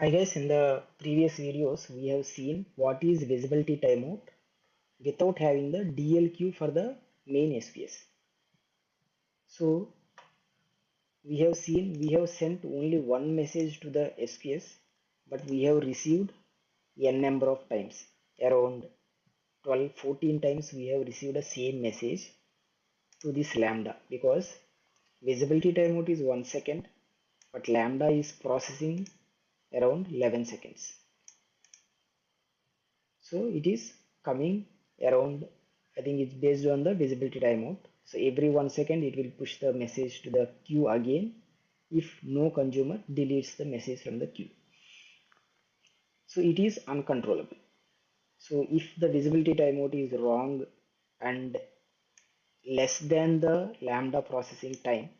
I guess in the previous videos we have seen what is visibility timeout without having the DLQ for the main SPS. So we have sent only one message to the SPS, but we have received n number of times, around 12 14 times we have received the same message to this lambda, because visibility timeout is 1 second, but lambda is processing around 11 seconds. So it is coming around, I think it's based on the visibility timeout. So every 1 second it will push the message to the queue again if no consumer deletes the message from the queue. So it is uncontrollable. So if the visibility timeout is wrong and less than the lambda processing time,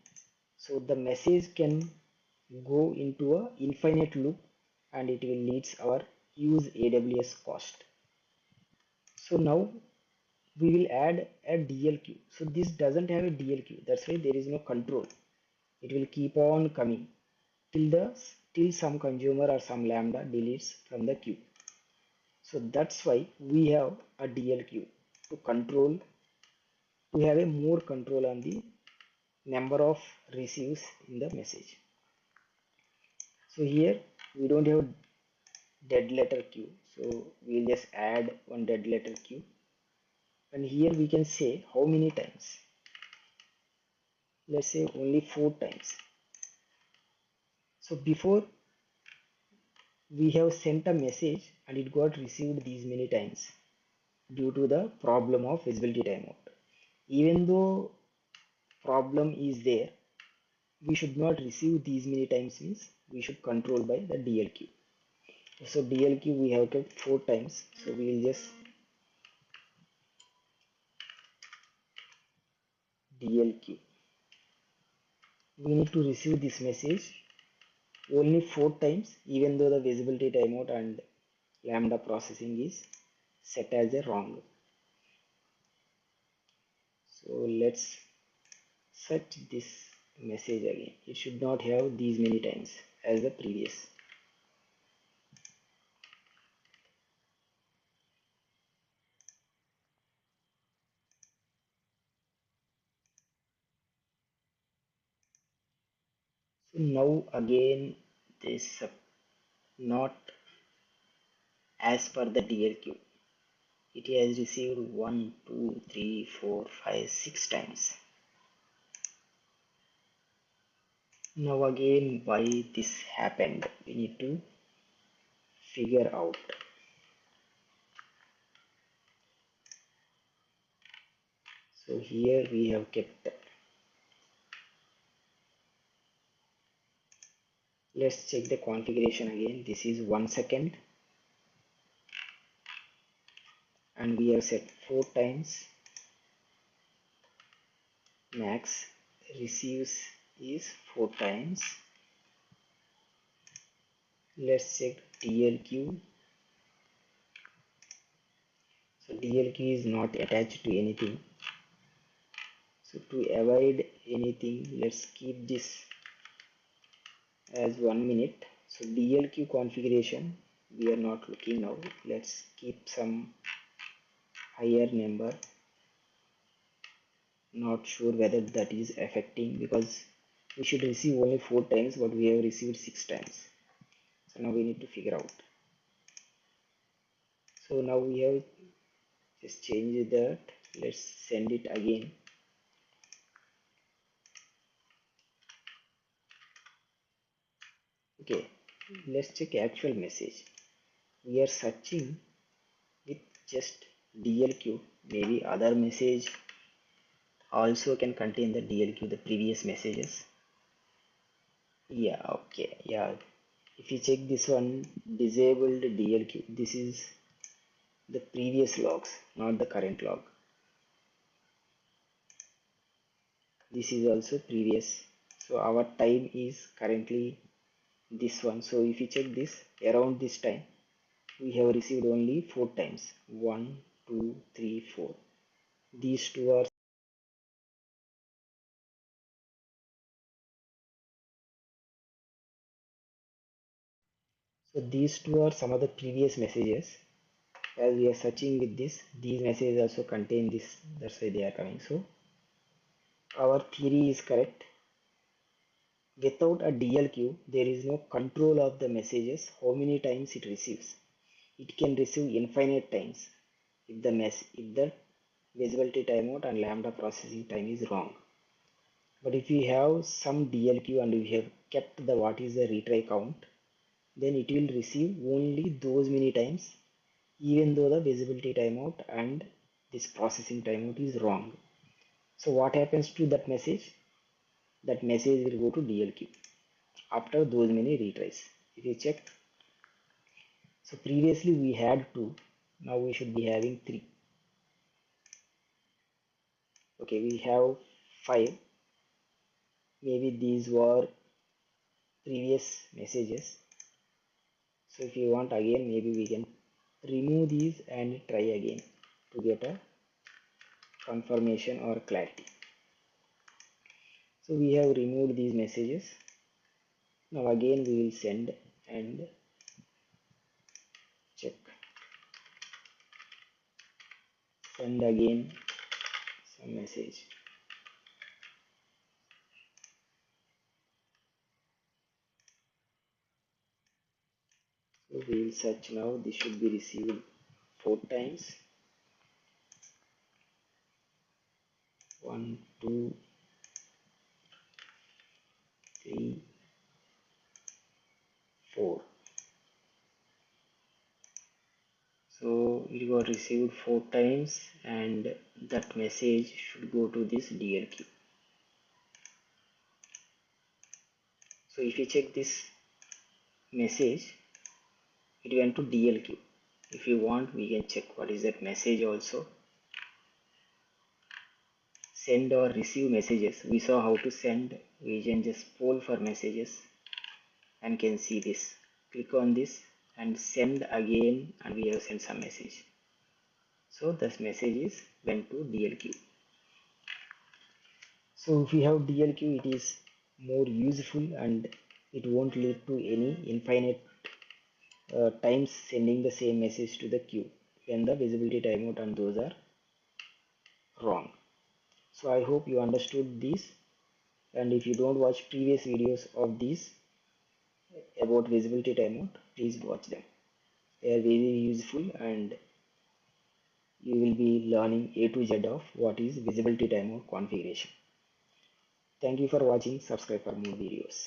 so the message can go into a infinite loop and it will leads our use AWS cost. So now we will add a DLQ. So this doesn't have a DLQ. That's why there is no control. It will keep on coming till some consumer or some lambda deletes from the queue. So that's why we have a DLQ to control, to have a more control on the number of receives in the message. So here we don't have dead letter queue. So we'll just add one dead letter queue. And here we can say how many times. Let's say only 4 times. So before we have sent a message and it got received these many times due to the problem of visibility timeout. Even though problem is there, we should not receive these many times, means we should control by the DLQ. So DLQ we have kept 4 times. So we will just DLQ. We need to receive this message only 4 times, even though the visibility timeout and lambda processing is set as a wrong. So let's search this message again. It should not have these many times as the previous. So now again this not as per the DLQ. It has received 1, 2, 3, 4, 5, 6 times. Now again why this happened, we need to figure out. So here we have kept, let's check the configuration again. This is 1 second and we have set 4 times. Max receives is 4 times. Let's check DLQ. So DLQ is not attached to anything. So to avoid anything, let's keep this as 1 minute. So DLQ configuration we are not looking now. Let's keep some higher number. Not sure whether that is affecting, because we should receive only 4 times but we have received 6 times. So now we need to figure out. So now we have just changed that. Let's send it again. Okay, let's check actual message. We are searching with just DLQ. Maybe other message also can contain the DLQ, the previous messages. Yeah, okay, yeah. If you check this one, disabled DLQ, this is the previous logs, not the current log. This is also previous. So our time is currently this one. So if you check this, around this time, we have received only 4 times. 1, 2, 3, 4. These two are, So these two are some of the previous messages. As we are searching with this, these messages also contain this, that's why they are coming. So our theory is correct. Without a DL queue, there is no control of the messages, how many times it receives. It can receive infinite times if the visibility timeout and lambda processing time is wrong. But if we have some DL queue and we have kept the what is the retry count, then it will receive only those many times, even though the visibility timeout and this processing timeout is wrong. So what happens to that message? That message will go to DL queue after those many retries. If you check, so previously we had two, now we should be having three. Okay, we have five. Maybe these were previous messages. So if you want again, maybe we can remove these and try again to get a confirmation or clarity. So we have removed these messages. Now again we will send and check. Send again some message. So we will search now. This should be received 4 times. 1, 2, 3, 4. So it got received 4 times and that message should go to this DL queue. So if you check this message, it went to DL queue. If you want, we can check what is that message also. Send or receive messages. We saw how to send. We can just poll for messages and can see this. Click on this and send again, and we have sent some message. So this message is went to DL queue. So if we have DL queue, it is more useful and it won't lead to any infinite times sending the same message to the queue when the visibility timeout and those are wrong. So I hope you understood this, and if you don't watch previous videos of these about visibility timeout, please watch them. They are very useful and you will be learning A to Z of what is visibility timeout configuration. Thank you for watching. Subscribe for more videos.